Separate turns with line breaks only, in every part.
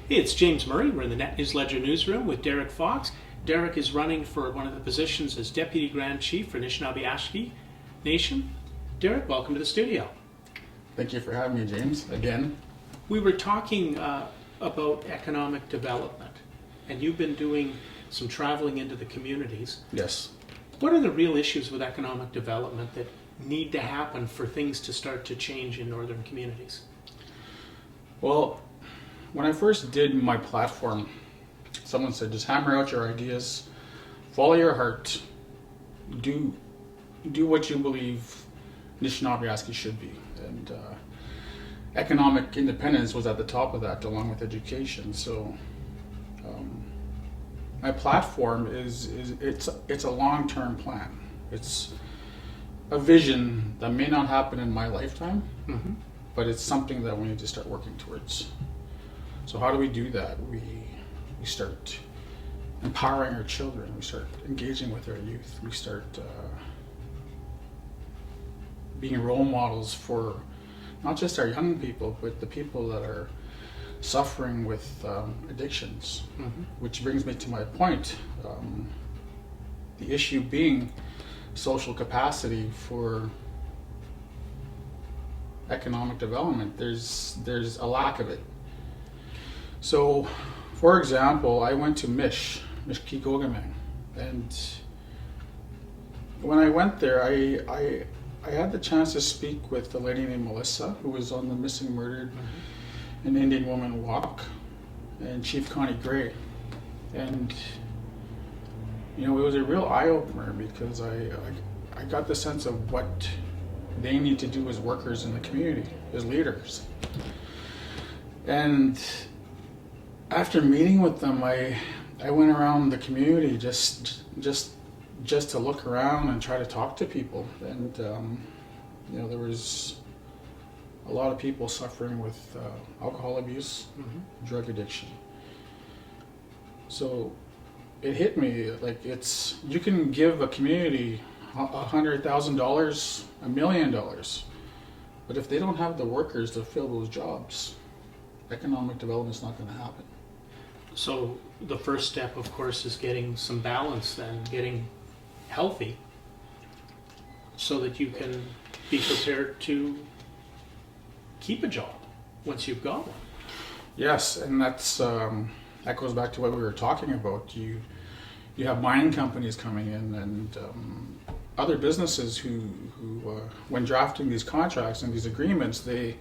Hey, it's James Murray. We're in the Net News Ledger newsroom with Derek Fox. Derek is running for one of the positions as Deputy Grand Chief for Nishnwabe-Aski Nation. Derek, welcome to the studio.
Thank you for having me, James, again.
We were talking about economic development, and you've been doing some traveling into the communities.
Yes.
What are the real issues with economic development that need to happen for things to start to change in northern communities?
Well, when I first did my platform, someone said, just hammer out your ideas, follow your heart, do what you believe Nishnawbe-Aski should be. And economic independence was at the top of that, along with education. So my platform it's a long-term plan. It's a vision that may not happen in my lifetime, but it's something that we need to start working towards. So how do we do that? We start empowering our children. We start engaging with our youth. We start being role models for not just our young people, but the people that are suffering with addictions. Which brings me to my point. The issue being social capacity for economic development. There's a lack of it. So, for example, I went to Mishkeegogaming, and when I went there, I had the chance to speak with a lady named Melissa, who was on the Missing Murdered and Indian Woman Walk, and Chief Connie Gray, and it was a real eye-opener because I got the sense of what they need to do as workers in the community, as leaders, and after meeting with them, I went around the community just to look around and try to talk to people, and there was a lot of people suffering with alcohol abuse, drug addiction. So it hit me like you can give a community $100,000, $1 million, but if they don't have the workers to fill those jobs, economic development is not going to happen.
So the first step, of course, is getting some balance then, getting healthy so that you can be prepared to keep a job once you've got one.
Yes, and that goes back to what we were talking about. You have mining companies coming in and other businesses who when drafting these contracts and these agreements, they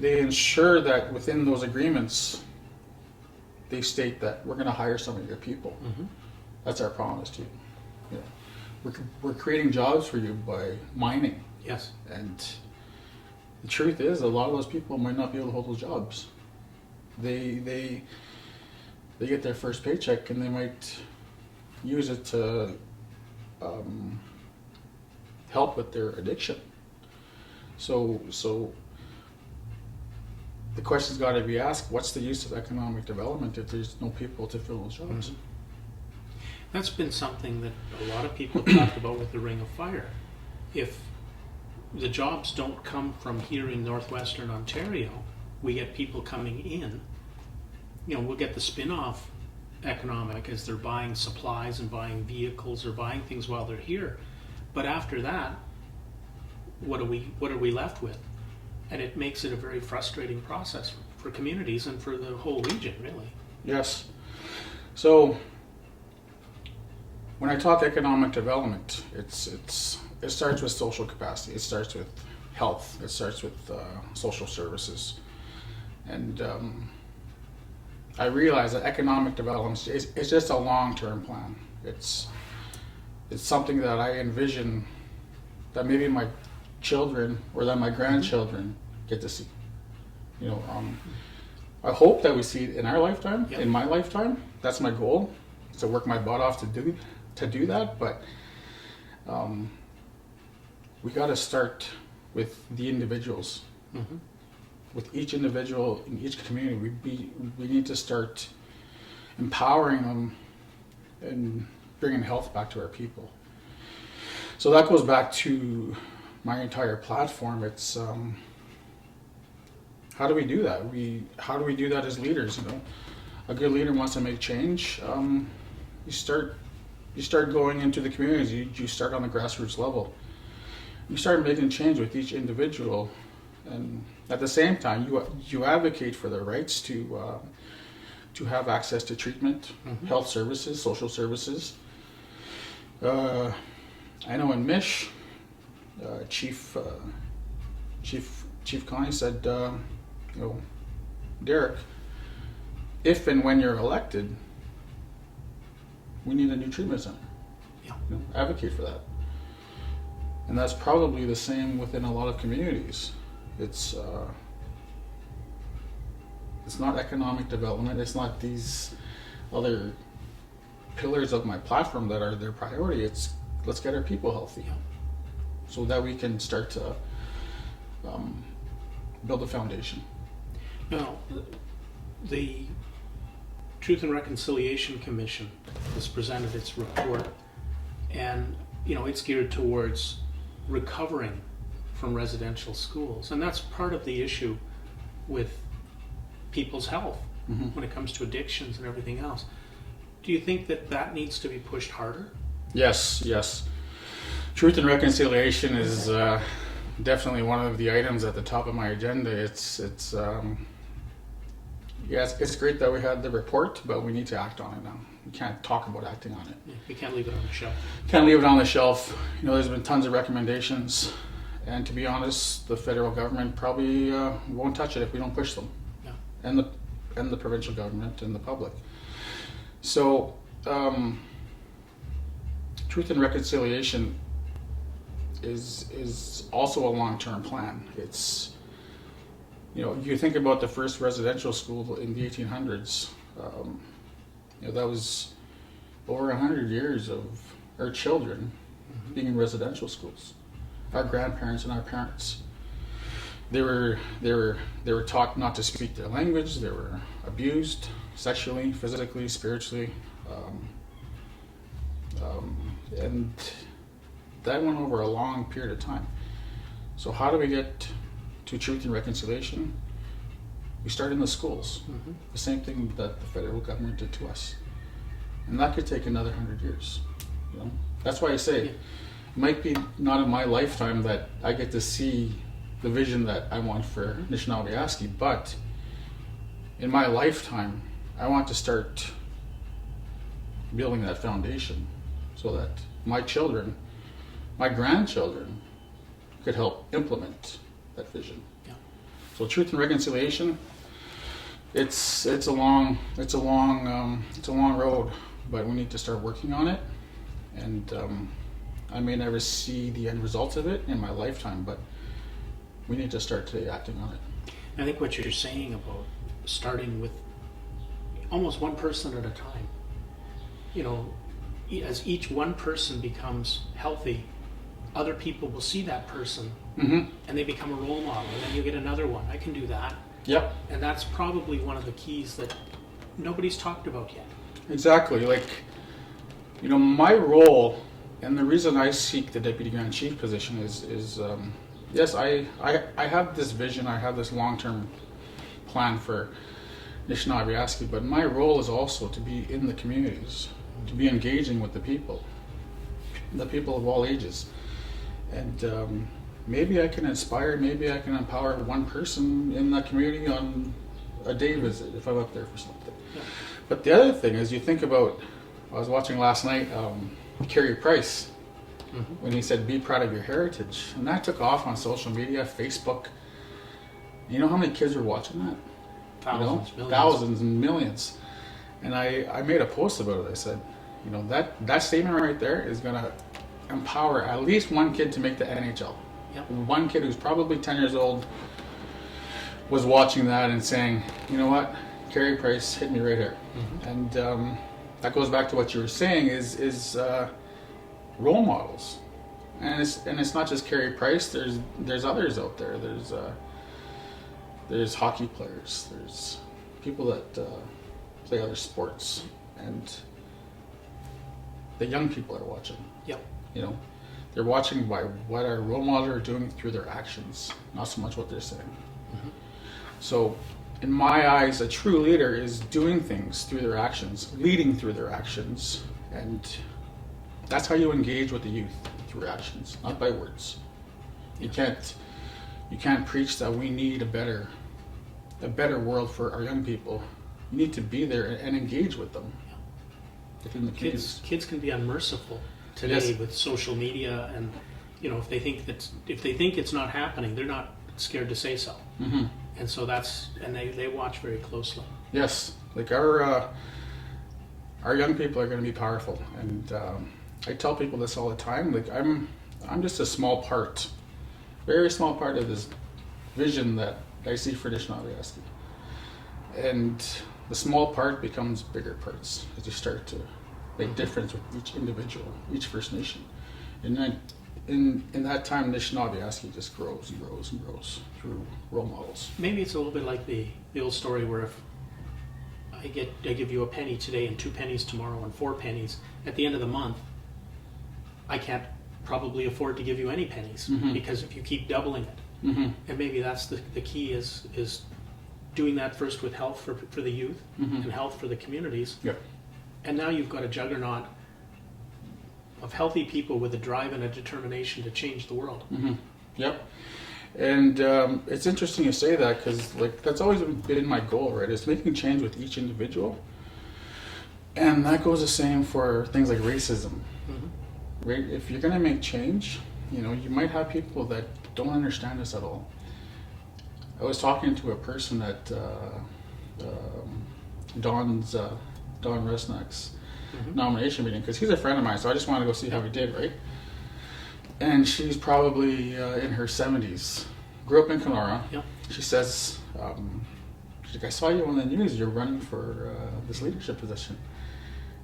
ensure that within those agreements they state that we're going to hire some of your people. That's our promise to you. We're creating jobs for you by mining.
Yes.
And the truth is, a lot of those people might not be able to hold those jobs. They get their first paycheck and they might use it to help with their addiction. So the question's got to be asked, what's the use of economic development if there's no people to fill those jobs?
That's been something that a lot of people talked about with the Ring of Fire. If the jobs don't come from here in northwestern Ontario, we get people coming in, we'll get the spin-off economic as they're buying supplies and buying vehicles or buying things while they're here. But after that, what are we left with? And it makes it a very frustrating process for communities and for the whole region, really.
Yes. So when I talk economic development, it starts with social capacity. It starts with health. It starts with social services. And I realize that economic development is just a long-term plan. It's something that I envision that maybe my children or that my grandchildren get to see. I hope that we see it in our lifetime, in my lifetime. That's my goal, to work my butt off to do that. But we got to start with the individuals. With each individual in each community, we need to start empowering them and bringing health back to our people. So that goes back to my entire platform. It's how do we do that? How do we do that as leaders? You know, a good leader wants to make change. You start going into the communities. You start on the grassroots level. You start making change with each individual, and at the same time, you advocate for their rights to have access to treatment, health services, social services. I know in Mish, Chief Connie said, you know, Derek, if and when you're elected, we need a new treatment center.
Yeah.
You know, advocate for that. And that's probably the same within a lot of communities. It's not economic development. It's not these other pillars of my platform that are their priority. It's let's get our people healthy, so that we can start to build a foundation.
Now, the Truth and Reconciliation Commission has presented its report, and you know it's geared towards recovering from residential schools, and that's part of the issue with people's health when it comes to addictions and everything else. Do you think that needs to be pushed harder?
Yes. Truth and reconciliation is definitely one of the items at the top of my agenda. It's great that we had the report, but we need to act on it now. We can't talk about acting on it.
Yeah, we can't leave it on the shelf.
Can't leave it on the shelf. You know, there's been tons of recommendations, and to be honest, the federal government probably won't touch it if we don't push them.
Yeah.
And the provincial government and the public. So, truth and reconciliation is also a long-term plan. It's, you know, you think about the first residential school in the 1800s. You know, that was over 100 years of our children being in residential schools. Our grandparents and our parents. They were taught not to speak their language. They were abused sexually, physically, spiritually, and that went over a long period of time. So how do we get to truth and reconciliation? We start in the schools. The same thing that the federal government did to us, and that could take another 100 years. You know, that's why I say it might be not in my lifetime that I get to see the vision that I want for Nishnawbe-Aski, but in my lifetime, I want to start building that foundation so that my children, my grandchildren, could help implement that vision.
Yeah.
So truth and reconciliation, it's a long road, but we need to start working on it. And I may never see the end results of it in my lifetime, but we need to start today acting on it.
I think what you're saying about starting with almost one person at a time, you know, as each one person becomes healthy, other people will see that person and they become a role model, and then you get another one. I can do that.
Yep.
And that's probably one of the keys that nobody's talked about yet.
Exactly. Like, you know, my role and the reason I seek the Deputy Grand Chief position is yes, I have this vision, I have this long-term plan for Nishnawbe-Aski, but my role is also to be in the communities, to be engaging with the people of all ages. And maybe I can inspire, maybe I can empower one person in that community on a day visit if I'm up there for something.
Yeah.
But the other thing is, you think about, I was watching last night, Carey Price, when he said, be proud of your heritage. And that took off on social media, Facebook. You know how many kids were watching that?
Thousands, millions.
Thousands and millions. And I made a post about it. I said, you know, that statement right there is going to empower at least one kid to make the NHL.
Yep.
One kid who's probably 10 years old was watching that and saying, you know what, Carey Price hit me right here. And that goes back to what you were saying is role models. And it's not just Carey Price. There's others out there. There's hockey players. There's people that play other sports, and the young people are watching.
Yep.
You know, they're watching by what our role models are doing through their actions, not so much what they're saying. So in my eyes, a true leader is doing things through their actions, leading through their actions, and that's how you engage with the youth, through actions, not by words. You can't preach that we need a better world for our young people. You need to be there and engage with them. Within the communities.
Kids can be unmerciful today
Yes.
with social media, and if they think it's not happening, they're not scared to say so.
Mm-hmm.
And so they watch very closely.
Yes, like our young people are going to be powerful, and I tell people this all the time. Like I'm just a small part, very small part of this vision that I see for Nishnawbe-Aski, and the small part becomes bigger parts as you start to make difference with each individual, each First Nation, and then in that time, Nishnawbe-Aski just grows and grows and grows through role models.
Maybe it's a little bit like the old story where if I give you a penny today and 2 pennies tomorrow and 4 pennies, at the end of the month, I can't probably afford to give you any pennies,
Mm-hmm.
because if you keep doubling it.
Mm-hmm.
And maybe that's the key is doing that first with health for the youth,
Mm-hmm.
and health for the communities.
Yep.
And now you've got a juggernaut of healthy people with a drive and a determination to change the world.
Mm-hmm. Yep. And it's interesting you say that, because like that's always been my goal, right? Is making change with each individual, and that goes the same for things like racism,
Mm-hmm.
right? If you're going to make change, you might have people that don't understand this at all. I was talking to a person at Don Resnick's
Mm-hmm.
nomination meeting, because he's a friend of mine, so I just wanted to go see how he did, right? And she's probably in her 70s, grew up in Kenora.
Yeah.
She says, she's like, I saw you on the news, you're running for this leadership position.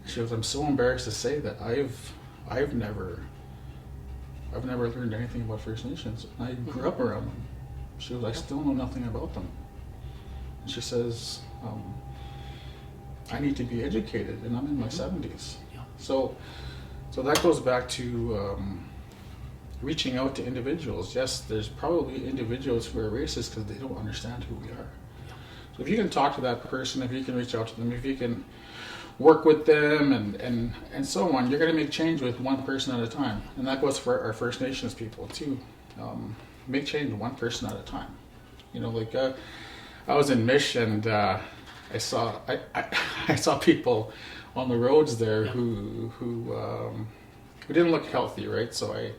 She goes, I'm so embarrassed to say that I've never learned anything about First Nations. I grew up around them. She goes, I still know nothing about them. And she says, I need to be educated, and I'm in my 70s.
Yeah.
So that goes back to reaching out to individuals. Yes, there's probably individuals who are racist because they don't understand who we are.
Yeah.
So if you can talk to that person, if you can reach out to them, if you can work with them and so on, you're going to make change with one person at a time. And that goes for our First Nations people too. Make change one person at a time. I was in Mish, and I saw people on the roads there.
Yeah.
who didn't look healthy, right? So I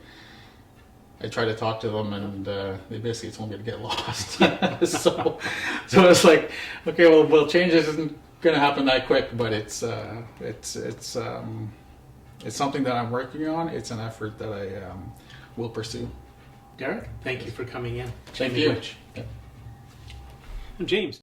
tried to talk to them, and they basically told me to get lost. so it's like, okay, well, change isn't going to happen that quick, but it's something that I'm working on. It's an effort that I will pursue.
Derek, thank you for coming in.
Thank
Jamie
you.
Witch. And James.